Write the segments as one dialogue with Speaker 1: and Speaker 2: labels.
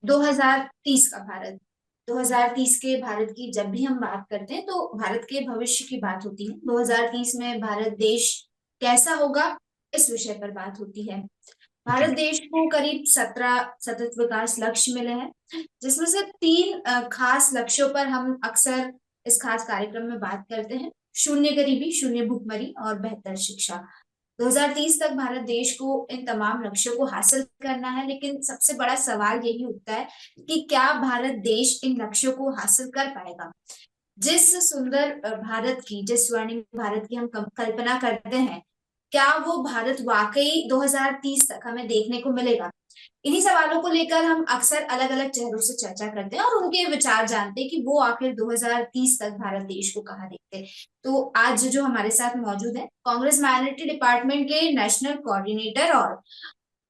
Speaker 1: 2030 का भारत। 2030 के भारत की जब भी हम बात करते हैं तो भारत के भविष्य की बात होती है। 2030 में भारत देश कैसा होगा, इस विषय पर बात होती है। भारत
Speaker 2: जी।
Speaker 1: देश को करीब 17 सतत विकास लक्ष्य मिले हैं, जिसमें से तीन खास लक्ष्यों पर हम अक्सर इस खास कार्यक्रम में बात करते हैं। शून्य गरीबी, शून्य भुखमरी और बेहतर शिक्षा। 2030 तक भारत देश को इन तमाम लक्ष्यों को हासिल करना है, लेकिन सबसे बड़ा सवाल यही उठता है कि क्या भारत देश इन लक्ष्यों को हासिल कर पाएगा। जिस सुंदर भारत की, जिस स्वर्णिम भारत की हम कल्पना करते हैं, क्या वो भारत वाकई 2030 तक हमें देखने को मिलेगा। इन्हीं सवालों को लेकर हम अक्सर अलग अलग चेहरों से चर्चा करते हैं और उनके विचार जानते हैं कि वो आखिर 2030 तक भारत देश को कहाँ देखते हैं। तो आज जो हमारे साथ मौजूद है, कांग्रेस माइनॉरिटी डिपार्टमेंट के नेशनल कोऑर्डिनेटर और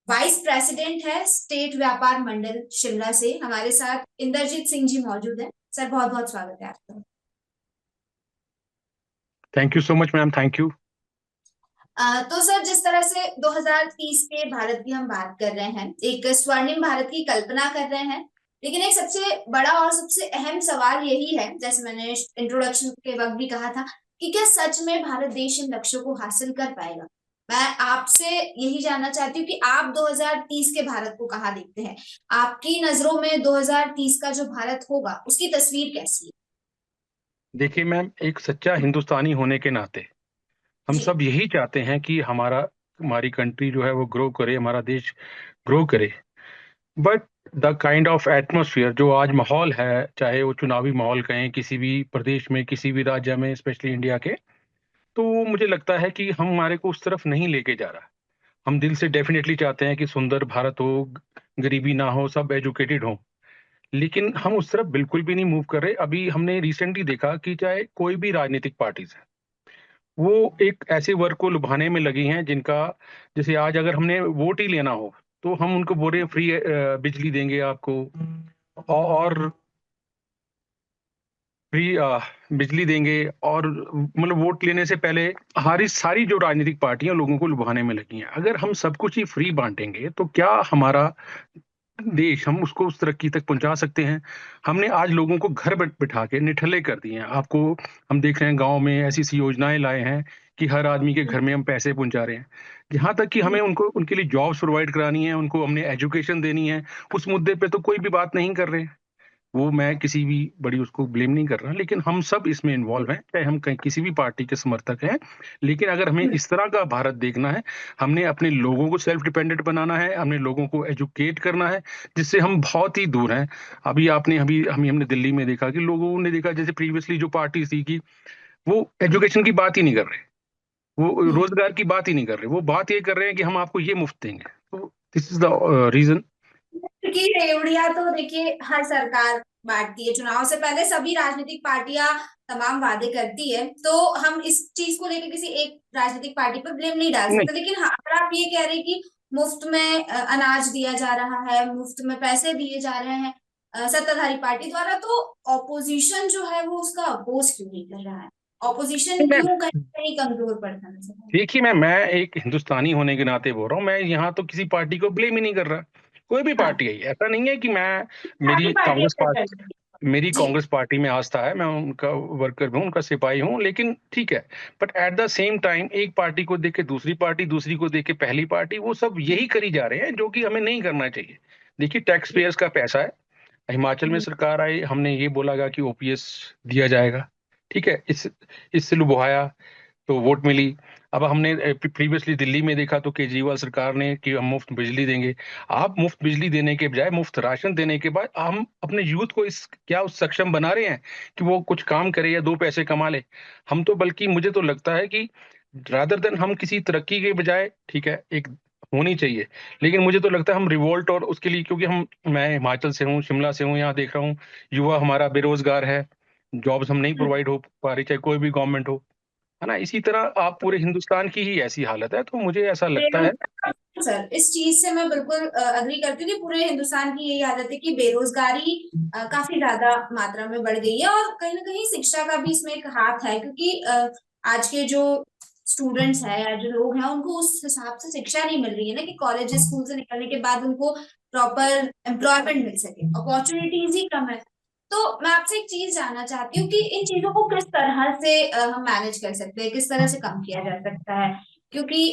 Speaker 1: वाइस प्रेसिडेंट है स्टेट व्यापार मंडल शिमला से, हमारे साथ इंद्रजीत सिंह जी मौजूद है। सर, बहुत बहुत स्वागत है आपका।
Speaker 2: Thank you so much ma'am, thank you.
Speaker 1: तो सर, जिस तरह से 2030 के भारत की हम बात कर रहे हैं, एक स्वर्णिम भारत की कल्पना कर रहे हैं, लेकिन एक सबसे बड़ा और सबसे अहम सवाल यही है, जैसे मैंने इंट्रोडक्शन के वक्त भी कहा था, कि क्या सच में भारत देश इन लक्ष्यों को हासिल कर पाएगा। मैं आपसे यही जानना चाहती हूँ कि आप 2030 के भारत को कहाँ देखते हैं। आपकी नजरों में 2030 का जो भारत होगा उसकी तस्वीर कैसी
Speaker 2: देखिए मैम, एक सच्चा हिंदुस्तानी होने के नाते
Speaker 1: है।
Speaker 2: हम
Speaker 1: जी।
Speaker 2: सब यही चाहते हैं कि हमारी कंट्री जो है वो ग्रो करे, हमारा देश ग्रो करे। But the kind of atmosphere जो आज माहौल है, चाहे वो चुनावी माहौल कहें किसी भी प्रदेश में, किसी भी राज्य में, स्पेशली इंडिया के, तो वो मुझे लगता है कि हम हमारे को उस तरफ नहीं लेके जा रहा। हम दिल से डेफिनेटली चाहते हैं कि सुंदर भारत हो, गरीबी ना हो, सब एजुकेटेड हो, लेकिन हम उस तरफ बिल्कुल भी नहीं मूव कर रहे। अभी हमने रिसेंटली देखा कि चाहे कोई भी राजनीतिक पार्टीज है, वो एक ऐसे वर्ग को लुभाने में लगी हैं जिनका, जैसे आज अगर हमने वोट ही लेना हो तो हम उनको बोल रहे हैं फ्री बिजली देंगे आपको, और फ्री बिजली देंगे, और मतलब वोट लेने से पहले हमारी सारी जो राजनीतिक पार्टियां लोगों को लुभाने में लगी हैं। अगर हम सब कुछ ही फ्री बांटेंगे तो क्या हमारा देश, हम उसको उस तरक्की तक पहुंचा सकते हैं? हमने आज लोगों को घर बिठा के निठल्ले कर दिए हैं। आपको, हम देख रहे हैं गांव में ऐसी सी योजनाएं लाए हैं कि हर आदमी के घर में हम पैसे पहुंचा रहे हैं। यहाँ तक कि हमें उनको, उनके लिए जॉब्स प्रोवाइड करानी है, उनको हमने एजुकेशन देनी है। उस मुद्दे पे तो कोई भी बात नहीं कर रहे। वो, मैं किसी भी बड़ी उसको ब्लेम नहीं कर रहा, लेकिन हम सब इसमें इन्वॉल्व हैं, चाहे हम कहीं किसी भी पार्टी के समर्थक हैं। लेकिन अगर हमें इस तरह का भारत देखना है, हमने अपने लोगों को सेल्फ डिपेंडेंट बनाना है, हमने लोगों को एजुकेट करना है, जिससे हम बहुत ही दूर हैं। अभी हमने दिल्ली में देखा कि लोगों ने देखा, जैसे प्रीवियसली जो पार्टी थी कि वो एजुकेशन की बात ही नहीं कर रहे, वो रोजगार की बात ही नहीं कर रहे, वो बात ये कर रहे हैं कि हम आपको ये मुफ्त देंगे। तो दिस इज द रीजन।
Speaker 1: क्योंकि रेवड़िया तो देखिए हर सरकार बांटती है, चुनाव से पहले सभी राजनीतिक पार्टियां तमाम वादे करती है, तो हम इस चीज को लेकर किसी एक राजनीतिक पार्टी पर ब्लेम नहीं डाल
Speaker 2: नहीं
Speaker 1: सकते। लेकिन हाँ, अगर आप ये कह रहे हैं कि मुफ्त में अनाज दिया जा रहा है, मुफ्त में पैसे दिए जा रहे हैं सत्ताधारी पार्टी द्वारा, तो ऑपोजिशन जो है वो उसका अपोज क्यों नहीं कर रहा है। ऑपोजिशन
Speaker 2: नहीं,
Speaker 1: क्यों कहीं ना कहीं कमजोर पड़ता नजर आ रहा है।
Speaker 2: देखिए मैं एक हिंदुस्तानी होने के नाते बोल रहा हूँ। मैं यहाँ तो किसी पार्टी को ब्लेम ही नहीं कर रहा। कोई भी
Speaker 1: हाँ,
Speaker 2: पार्टी है, ऐसा नहीं है कि मैं,
Speaker 1: सारी
Speaker 2: मेरी
Speaker 1: पार्टियां
Speaker 2: कांग्रेस
Speaker 1: कर
Speaker 2: पार्टी,
Speaker 1: रही हैं।
Speaker 2: मेरी
Speaker 1: जी।
Speaker 2: कांग्रेस पार्टी में आस्था है, मैं उनका वर्कर भी हूँ, उनका सिपाही हूँ, लेकिन ठीक है। But at the same time एक पार्टी को देख के दूसरी पार्टी, दूसरी को देख के पहली पार्टी, वो सब यही करी जा रहे हैं जो कि हमें नहीं करना चाहिए। देखिए, टैक्स पेयर्स का पैसा है। हिमाचल में सरकार आई, हमने ये बोला कि ओपीएस दिया जाएगा, ठीक है, इससे लुभाया तो वोट मिली। अब हमने प्रीवियसली दिल्ली में देखा तो केजरीवाल सरकार ने कि हम मुफ्त बिजली देंगे। आप मुफ्त बिजली देने के बजाय मुफ्त राशन देने के बाद हम अपने यूथ को इस क्या उस सक्षम बना रहे हैं कि वो कुछ काम करे या दो पैसे कमा ले? हम तो, बल्कि मुझे तो लगता है कि रादर देन हम किसी तरक्की के बजाय, ठीक है, एक होनी चाहिए, लेकिन मुझे तो लगता है हम रिवोल्ट, और उसके लिए, क्योंकि मैं हिमाचल से हूँ, शिमला से हूँ, यहाँ देख रहा हूँ युवा हमारा बेरोजगार है, जॉब्स हम नहीं प्रोवाइड हो पा रही, चाहे कोई भी गवर्नमेंट हो, है ना। इसी तरह आप पूरे हिंदुस्तान की ही ऐसी हालत है, तो मुझे ऐसा लगता है।
Speaker 1: सर, इस चीज से मैं बिल्कुल अग्री करती हूँ कि पूरे हिंदुस्तान की यही आदत है कि बेरोजगारी काफी ज्यादा मात्रा में बढ़ गई है, और कहीं ना कहीं शिक्षा का भी इसमें एक हाथ है, क्योंकि आज के जो स्टूडेंट्स हैं या जो लोग हैं उनको उस हिसाब से शिक्षा नहीं मिल रही है ना, कि कॉलेज स्कूल से निकलने के बाद उनको प्रॉपर एम्प्लॉयमेंट मिल सके, अपॉर्चुनिटीज ही कम है। तो मैं आपसे एक चीज जानना चाहती हूँ कि इन चीजों को किस तरह से हम मैनेज कर सकते हैं, किस तरह से कम किया जा सकता है, क्योंकि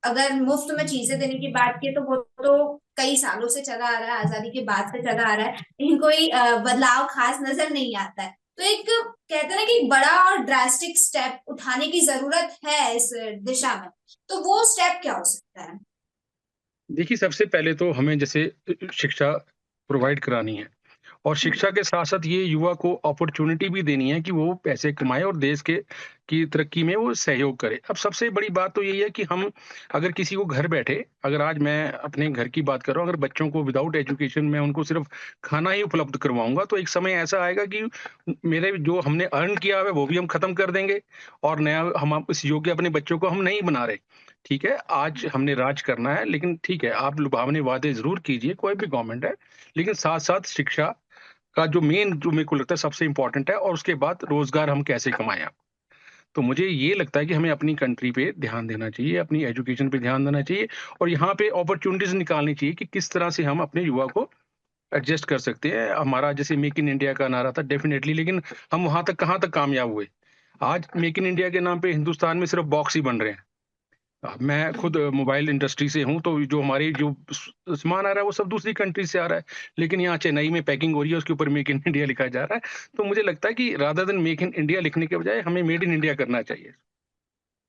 Speaker 1: अगर मुफ्त में चीजें देने की बात की तो वो तो कई सालों से चला आ रहा है, आजादी के बाद से चला आ रहा है, लेकिन कोई बदलाव खास नजर नहीं आता है। तो एक कहते हैं ना कि एक बड़ा और ड्रास्टिक स्टेप उठाने की जरूरत है इस दिशा में, तो वो स्टेप क्या हो सकता है?
Speaker 2: देखिए, सबसे पहले तो हमें जैसे शिक्षा प्रोवाइड करानी है, और
Speaker 1: हम्म,
Speaker 2: शिक्षा के साथ-साथ ये युवा को अपॉर्च्युनिटी भी देनी है कि वो पैसे कमाए और देश के की तरक्की में वो सहयोग करे। अब सबसे बड़ी बात तो यही है कि हम अगर किसी को घर बैठे, अगर आज मैं अपने घर की बात कर रहा हूँ, अगर बच्चों को विदाउट एजुकेशन मैं उनको सिर्फ़ खाना ही उपलब्ध करवाऊँगा, तो एक समय ऐसा आएगा कि मेरे जो हमने अर्न किया हुआ है, वो भी हम खत्म कर देंगे, और नया हम अब इस योग्य अपने बच्चों को हम नहीं बना रहे। ठीक है, आज हमने राज करना है, लेकिन ठीक है, आप लुभावने वादे ज़रूर कीजिए, कोई भी गवर्नमेंट है, लेकिन साथ-साथ शिक्षा का जो मेन जो मेरे को लगता है सबसे इम्पोर्टेंट है, और उसके बाद रोज़गार हम कैसे कमाएँ आप। तो मुझे ये लगता है कि हमें अपनी कंट्री पे ध्यान देना चाहिए, अपनी एजुकेशन पे ध्यान देना चाहिए, और यहाँ पे अपॉर्च्युनिटीज़ निकालनी चाहिए कि किस तरह से हम अपने युवा को एडजस्ट कर सकते हैं। हमारा जैसे मेक इन इंडिया का नारा था डेफ़िनिटली, लेकिन हम वहाँ तक कहाँ तक कामयाब हुए? आज मेक इन इंडिया के नाम पे हिंदुस्तान में सिर्फ़ बॉक्स ही बन रहे हैं। मैं खुद मोबाइल इंडस्ट्री से हूँ, तो जो हमारी जो सामान आ रहा है वो सब दूसरी कंट्री से आ रहा है। लेकिन यहाँ चेन्नई में पैकिंग हो रही है, उसके ऊपर मेक इन इंडिया लिखा जा रहा है। तो मुझे लगता है कि rather than make in India लिखने के बजाय हमें मेड इन इंडिया करना चाहिए।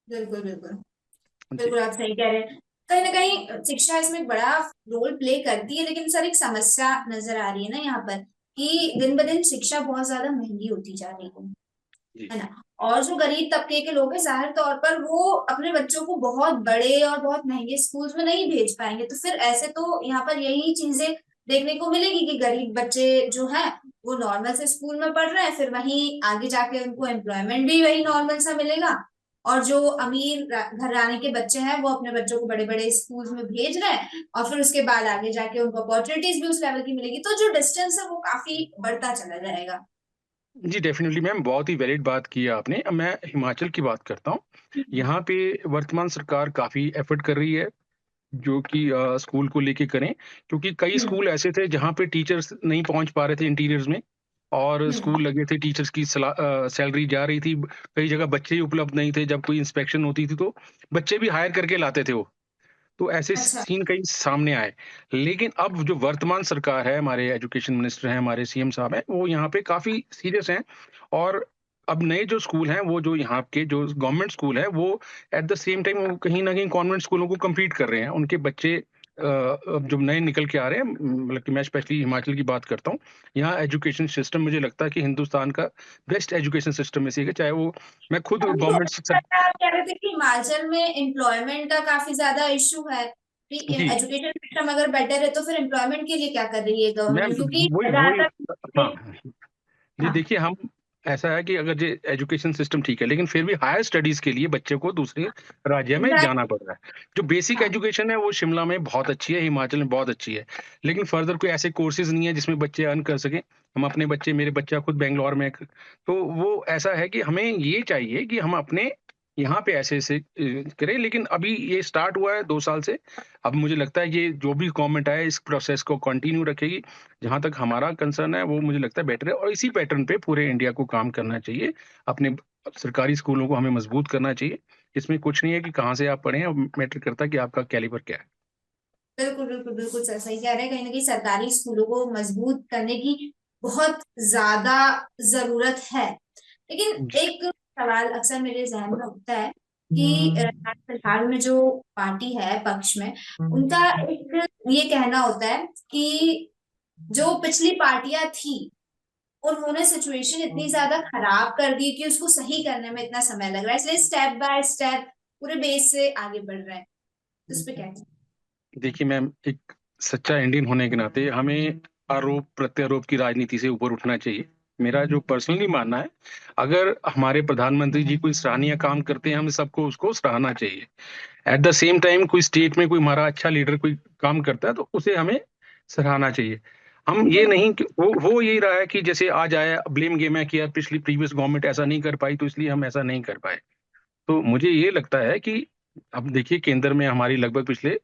Speaker 1: बिल्कुल बिल्कुल।
Speaker 2: जी।
Speaker 1: बिल्कुल आप सही कह रहे हैं। कहीं ना कहीं शिक्षा इसमें एक बड़ा रोल प्ले करती है, लेकिन सर एक समस्या नजर आ रही है ना यहाँ पर, कि दिन ब दिन शिक्षा बहुत ज्यादा महंगी होती जा रही
Speaker 2: जी।
Speaker 1: है ना। और जो गरीब तबके के लोग हैं, जाहिर तौर पर वो अपने बच्चों को बहुत बड़े और बहुत महंगे स्कूल्स में नहीं भेज पाएंगे, तो फिर ऐसे तो यहाँ पर यही चीजें देखने को मिलेगी कि गरीब बच्चे जो हैं वो नॉर्मल से स्कूल में पढ़ रहे हैं, फिर वहीं आगे जाके उनको एम्प्लॉयमेंट भी वही नॉर्मल सा मिलेगा। और जो अमीर घराने के बच्चे हैं वो अपने बच्चों को बड़े बड़े स्कूल्स में भेज रहे हैं, और फिर उसके बाद आगे जाके उनको अपॉर्चुनिटीज भी उस लेवल की मिलेगी, तो जो डिस्टेंस है वो काफी बढ़ता चला जाएगा।
Speaker 2: जी, डेफ़िनिटली मैम, बहुत ही वैलिड बात की है आपने। अब मैं हिमाचल की बात करता हूँ।
Speaker 1: हम्म,
Speaker 2: यहाँ पे वर्तमान सरकार काफ़ी एफ़र्ट कर रही है, जो कि स्कूल को लेके करें, क्योंकि कई
Speaker 1: हम्म,
Speaker 2: स्कूल ऐसे थे जहाँ पे टीचर्स नहीं पहुँच पा रहे थे इंटीरियर्स में, और
Speaker 1: हम्म।
Speaker 2: स्कूल लगे थे, टीचर्स की सैलरी जा रही थी। कई जगह बच्चे ही उपलब्ध नहीं थे, जब कोई इंस्पेक्शन होती थी तो बच्चे भी हायर करके लाते थे वो। तो ऐसे
Speaker 1: अच्छा।
Speaker 2: सीन कई सामने आए। लेकिन अब जो वर्तमान सरकार है, हमारे एजुकेशन मिनिस्टर हैं, हमारे सीएम साहब हैं, वो यहाँ पे काफ़ी सीरियस हैं, और अब नए जो स्कूल हैं, वो जो यहाँ के जो गवर्नमेंट स्कूल हैं, वो एट द सेम टाइम वो कहीं न कहीं कॉन्वेंट स्कूलों को कम्पीट कर रहे हैं। उनके बच्चे अब जो नए निकल के आ रहे हैं, मतलब कि मैं स्पेशली हिमाचल की बात करता हूँ। यहाँ एजुकेशन सिस्टम मुझे लगता है कि हिंदुस्तान का बेस्ट एजुकेशन सिस्टम में से एक है, चाहे वो मैं खुद
Speaker 1: अभी तो
Speaker 2: गवर्नमेंट से।
Speaker 1: आप कह रहे थे कि हिमाचल में एम्प्लॉयमेंट का काफी ज्यादा इशू है, कि
Speaker 2: जी,
Speaker 1: एजुकेशन सिस्टम अगर बेटर है तो फिर एम्प्लॉयमेंट के लिए क्या कर रही है
Speaker 2: मैम
Speaker 1: गवर्नमेंट, क्योंकि
Speaker 2: वही
Speaker 1: जहाँ
Speaker 2: वही
Speaker 1: तक।
Speaker 2: हाँ। जी,
Speaker 1: हाँ
Speaker 2: देखिए, हम ऐसा है कि अगर जे एजुकेशन सिस्टम ठीक है, लेकिन फिर भी हायर स्टडीज़ के लिए बच्चे को दूसरे राज्य में जाना
Speaker 1: एग्जैक्टली।
Speaker 2: पड़ रहा है। जो बेसिक
Speaker 1: हाँ
Speaker 2: एजुकेशन है वो शिमला में बहुत अच्छी है, हिमाचल में बहुत अच्छी है। लेकिन फर्दर कोई ऐसे कोर्सेज़ नहीं है जिसमें बच्चे अर्न कर सकें। हम अपने बच्चे मेरे बच्चा खुद बैंगलोर में है, तो वो ऐसा है कि हमें ये चाहिए कि हम अपने यहाँ पे ऐसे-ऐसे करें, लेकिन अभी ये स्टार्ट हुआ है 2 साल से। अब मुझे लगता है ये जो भी गवर्नमेंट आए इस प्रोसेस को कंटिन्यू रखेगी। जहाँ तक हमारा कंसर्न है वो मुझे लगता है बेटर है, और इसी पैटर्न पे पूरे इंडिया को काम करना चाहिए। अपने सरकारी स्कूलों को हमें मजबूत करना चाहिए। इसमें कुछ नहीं है कि कहाँ से आप पढ़े हैं, अब मैटर करता है कि आपका कैलिबर क्या है।
Speaker 1: बिल्कुल बिल्कुल बिल्कुल सर सही कह रहे हैं, कहीं ना कहीं सरकारी स्कूलों को मजबूत करने की बहुत ज्यादा जरूरत है। लेकिन
Speaker 2: जी।
Speaker 1: एक सवाल अक्सर मेरे जहन में उठता है कि फिलहाल में जो पार्टी है पक्ष में, उनका एक ये कहना होता है कि जो पिछली पार्टियां थी उन्होंने सिचुएशन इतनी ज्यादा खराब कर दी कि उसको सही करने में इतना समय लग रहा है, इसलिए स्टेप बाय स्टेप पूरे बेस से आगे बढ़ रहे हैं। तो इस पे क्या कहते
Speaker 2: देखिए मैम, एक सच्चा इंडियन होने के नाते हमें आरोप प्रत्यारोप की राजनीति से ऊपर उठना चाहिए। मेरा जो पर्सनली मानना है, अगर हमारे प्रधानमंत्री जी कोई सराहनीय काम करते हैं, हमें सबको उसको सराहना चाहिए। एट द सेम टाइम कोई स्टेट में कोई हमारा अच्छा लीडर कोई काम करता है, तो उसे हमें सराहना चाहिए। हम ये
Speaker 1: हैं?
Speaker 2: नहीं कि वो हो यही रहा है कि जैसे आज आया ब्लेम गेम है कि यार पिछली प्रीवियस गवर्नमेंट ऐसा नहीं कर पाई, तो इसलिए हम ऐसा नहीं कर पाए। तो मुझे ये लगता है कि अब देखिए, केंद्र में हमारी लगभग पिछले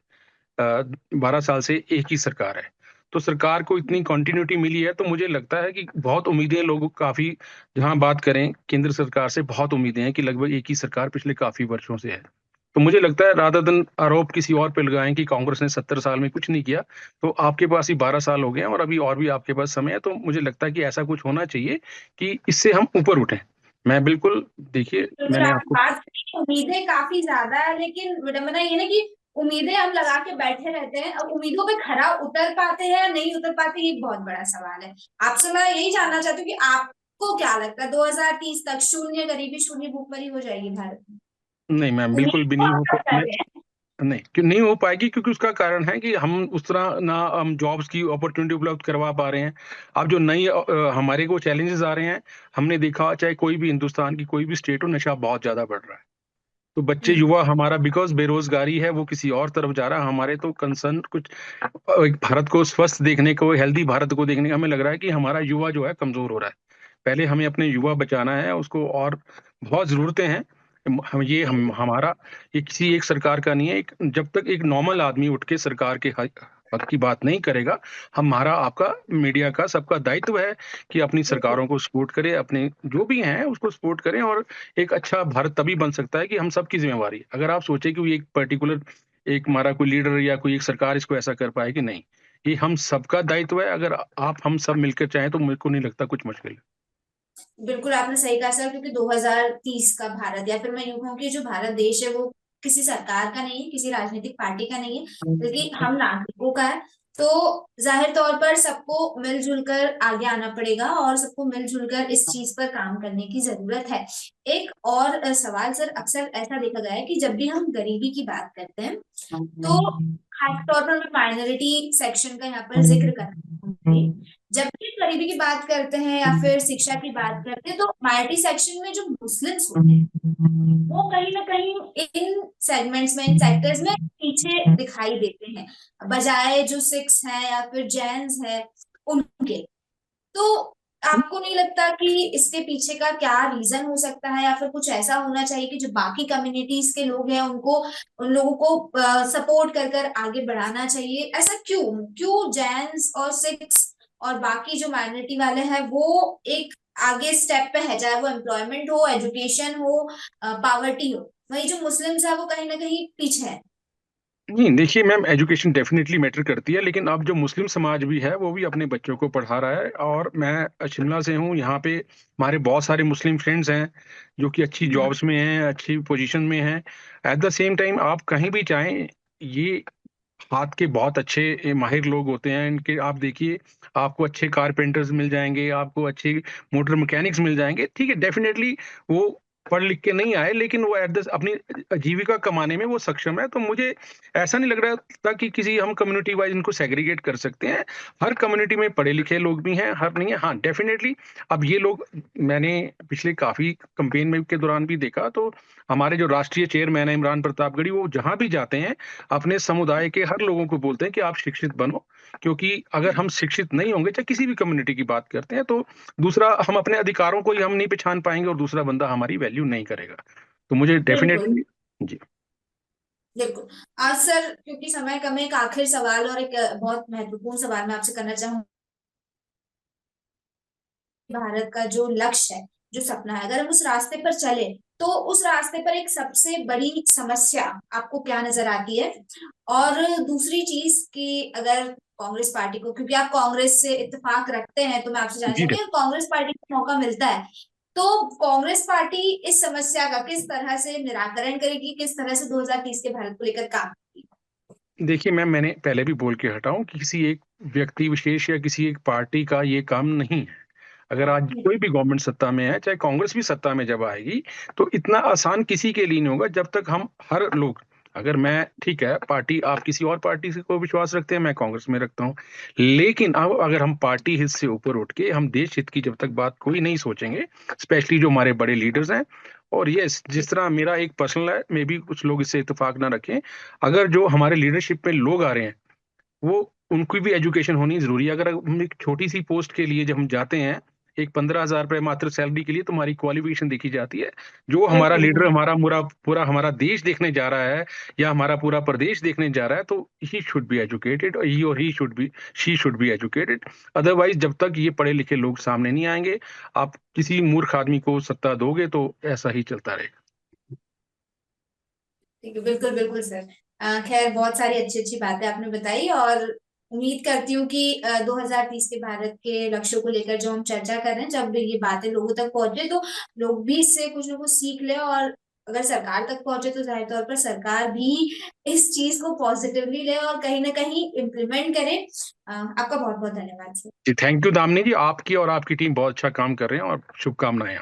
Speaker 2: 12 साल से एक ही सरकार है। तो सरकार को इतनी कंटिन्यूटी मिली है, तो मुझे लगता है कि बहुत उम्मीदें लोग काफी, जहां बात करें केंद्र सरकार से, बहुत उम्मीदें हैं कि लगभग एक ही सरकार पिछले काफी वर्षों से है। तो मुझे लगता है रादर देन आरोप किसी और पे लगाएं कि कांग्रेस ने 70 साल में कुछ नहीं किया, तो आपके पास ही 12 साल हो गए हैं और अभी और भी आपके पास समय है, तो मुझे लगता है कि ऐसा कुछ होना चाहिए कि इससे हम ऊपर उठें। मैं बिल्कुल, देखिए
Speaker 1: बिल्कुल
Speaker 2: मैंने
Speaker 1: आपकी
Speaker 2: आपको,
Speaker 1: बात सही है, उम्मीदें काफी ज्यादा है, लेकिन विडंबना ये ना कि उम्मीदें हम लगा के बैठे रहते हैं, अब उम्मीदों पे खरा उतर पाते हैं या नहीं उतर पाते, ये एक बहुत बड़ा सवाल है। आपसे मैं यही जानना चाहती हूँ कि आपको क्या लगता है 2030 तक शून्य गरीबी, शून्य भूखमरी हो जाएगी भारत में?
Speaker 2: नहीं मैम, बिल्कुल
Speaker 1: उम्मीद
Speaker 2: भी
Speaker 1: तो
Speaker 2: नहीं
Speaker 1: हम
Speaker 2: हो
Speaker 1: सब कर रहे हैं।
Speaker 2: नहीं, क्यों नहीं हो पाएगी, क्योंकि उसका कारण है कि हम उस तरह ना हम जॉब्स की अपॉर्चुनिटी उपलब्ध करवा पा रहे हैं। अब जो नई हमारे को चैलेंजेस आ रहे हैं, हमने देखा चाहे कोई भी हिंदुस्तान की कोई भी स्टेट हो, नशा बहुत ज्यादा बढ़ रहा है। तो बच्चे
Speaker 1: हम्म।
Speaker 2: युवा हमारा बिकॉज बेरोजगारी है वो किसी और तरफ जा रहा है, हमारे तो कंसर्न कुछ एक भारत को स्वस्थ देखने को, हेल्दी भारत को देखने का हमें लग रहा है कि हमारा युवा जो है कमजोर हो रहा है। पहले हमें अपने युवा बचाना है उसको, और बहुत जरूरतें हैं। ये हम हमारा, ये किसी एक सरकार का नहीं है। एक जब तक एक नॉर्मल आदमी उठ के सरकार के हक हक की बात नहीं करेगा, हमारा आपका मीडिया का सबका दायित्व है कि अपनी
Speaker 1: बिल्कुल।
Speaker 2: सरकारों को सपोर्ट करे, अपने जो भी हैं उसको सपोर्ट करें। और एक अच्छा भारत तभी बन सकता है कि हम सबकी जिम्मेवारी, अगर आप सोचे कि एक पर्टिकुलर एक हमारा कोई लीडर या कोई एक सरकार इसको ऐसा कर पाए कि नहीं, ये हम सबका दायित्व है। अगर आप हम सब मिलकर चाहें तो मेरे को नहीं लगता कुछ मुश्किल है।
Speaker 1: बिल्कुल आपने सही कहा सर, क्योंकि 2030 का भारत, या फिर मैं यूं कहूँ कि जो भारत देश है वो किसी सरकार का नहीं है, किसी राजनीतिक पार्टी का नहीं है, बल्कि हम नागरिकों का है। तो जाहिर तौर पर सबको मिलजुल कर आगे आना पड़ेगा और सबको मिलजुल कर इस चीज पर काम करने की जरूरत है। एक और सवाल सर, अक्सर ऐसा देखा गया है कि जब भी हम गरीबी की बात करते हैं, तो खास तौर पर मैं माइनॉरिटी सेक्शन का यहाँ पर जिक्र करना चाहूंगी। जब भी गरीबी की बात करते हैं या फिर शिक्षा की बात करते हैं, तो माइनॉरिटी सेक्शन में जो मुस्लिम्स होते हैं वो कहीं ना कहीं इन सेगमेंट्स में, इन सेक्टर्स में पीछे दिखाई देते हैं, बजाय जो सिख्स हैं या फिर जैन्स हैं उनके। तो आपको नहीं लगता कि इसके पीछे का क्या रीजन हो सकता है, या फिर कुछ ऐसा होना चाहिए कि जो बाकी कम्युनिटीज के लोग हैं उनको, उन लोगों को सपोर्ट कर कर आगे बढ़ाना चाहिए? ऐसा क्यों, क्यों जैन्स और सिख्स और बाकी जो माइनॉरिटी वाले हैं वो एक आगे स्टेप पे है, चाहे वो एम्प्लॉयमेंट हो, एजुकेशन हो, पावर्टी हो, वही जो मुस्लिम्स है वो कहीं ना कहीं पीछे है?
Speaker 2: नहीं, देखिए मैम, एजुकेशन डेफिनेटली मैटर करती है, लेकिन अब जो मुस्लिम समाज भी है वो भी अपने बच्चों को पढ़ा रहा है। और मैं शिमला से हूँ, यहाँ पे हमारे बहुत सारे मुस्लिम फ्रेंड्स हैं जो कि अच्छी जॉब्स में हैं, अच्छी पोजीशन में हैं। एट द सेम टाइम आप कहीं भी चाहें, ये हाथ के बहुत अच्छे माहिर लोग होते हैं इनके, आप देखिए आपको अच्छे कारपेंटर्स मिल जाएंगे, आपको अच्छे मोटर मैकेनिक्स मिल जाएंगे। ठीक है, डेफिनेटली वो पढ़ लिख के नहीं आए, लेकिन वो एट द अपनी जीविका कमाने में वो सक्षम है। तो मुझे ऐसा नहीं लग रहा था कि किसी हम कम्युनिटी वाइज इनको सेग्रीगेट कर सकते हैं। हर कम्युनिटी में पढ़े लिखे लोग भी हैं, हर नहीं है, हाँ डेफिनेटली। अब ये लोग, मैंने पिछले काफी कंपेन में के दौरान भी देखा, तो हमारे जो राष्ट्रीय चेयरमैन है इमरान प्रतापगढ़ी, वो जहां भी जाते हैं अपने समुदाय के हर लोगों को बोलते हैं कि आप शिक्षित बनो। क्योंकि अगर हम शिक्षित नहीं होंगे, चाहे किसी भी कम्युनिटी की बात करते हैं, तो दूसरा हम अपने अधिकारों को ही हम नहीं पहचान पाएंगे और दूसरा बंदा हमारी वैल्यू नहीं करेगा। तो मुझे
Speaker 1: बिल्कुल।
Speaker 2: डेफिनेटली जी।
Speaker 1: बिल्कुल। आज सर क्योंकि समय कम है, एक आखिरी सवाल और एक बहुत महत्वपूर्ण सवाल मैं आपसे करना चाहूंगी। भारत का जो लक्ष्य है, जो सपना है, अगर हम उस रास्ते पर चले, तो उस रास्ते पर एक सबसे बड़ी समस्या आपको क्या नजर आती है? और दूसरी चीज कि अगर कांग्रेस पार्टी को, क्योंकि आप कांग्रेस से इत्तेफाक रखते हैं, तो मैं आपसे जानना
Speaker 2: जी
Speaker 1: चाहूंगी अगर कांग्रेस पार्टी को मौका मिलता है तो कांग्रेस पार्टी इस समस्या का किस तरह से निराकरण करेगी, किस तरह से 2030 के भारत को लेकर काम करेगी?
Speaker 2: देखिए मैम, मैंने पहले भी बोल के हटा हूं कि किसी एक व्यक्ति विशेष या किसी एक पार्टी का ये काम नहीं है। अगर आज कोई भी गवर्नमेंट सत्ता में है, चाहे कांग्रेस भी सत्ता में जब आएगी, तो इतना आसान किसी के लिए नहीं होगा जब तक हम हर लोग, अगर मैं, ठीक है पार्टी आप किसी और पार्टी से को विश्वास रखते हैं, मैं कांग्रेस में रखता हूँ, लेकिन अब अगर हम पार्टी हित से ऊपर उठ के हम देश हित की जब तक बात कोई नहीं सोचेंगे, स्पेशली जो हमारे बड़े लीडर्स हैं, और यस जिस तरह मेरा एक पर्सनल है, मे भी कुछ लोग इससे इत्तेफाक ना रखें, अगर जो हमारे लीडरशिप में लोग आ रहे हैं वो, उनकी भी एजुकेशन होनी जरूरी है। अगर हम एक छोटी सी पोस्ट के लिए जब हम जाते हैं एक 15,000 रुपए मात्र सैलरी के लिए तुम्हारी क्वालिफिकेशन देखी जाती है। जो हमारा
Speaker 1: बिल्कुल
Speaker 2: लीडर
Speaker 1: बिल्कुल।
Speaker 2: हमारा पूरा पूरा हमारा देश देखने जा रहा है या हमारा पूरा प्रदेश देखने जा रहा है, तो he should be educated, he should be, she should be educated. Otherwise जब तक ये पढ़े लिखे लोग सामने नहीं आएंगे, आप किसी मूर्ख आदमी को सत्ता दोगे तो ऐसा ही चलता रहेगा।
Speaker 1: ठीक है, बिल्कुल बिल्कुल सर। खैर, बहुत सारी अच्छी अच्छी बातें आपने बताई, और उम्मीद करती हूँ कि 2030 के भारत के लक्ष्यों को लेकर जो हम चर्चा कर रहे हैं, जब ये बातें लोगों तक पहुंचे तो लोग भी इससे कुछ ना कुछ सीख ले, और अगर सरकार तक पहुंचे तो जाहिर तौर पर सरकार भी इस चीज को पॉजिटिवली ले और कहीं ना कहीं इम्प्लीमेंट करे। आपका बहुत बहुत धन्यवाद सर।
Speaker 2: जी, थैंक यू दामिनी जी, आपकी और आपकी टीम बहुत अच्छा काम कर रहे हैं और शुभकामनाएं।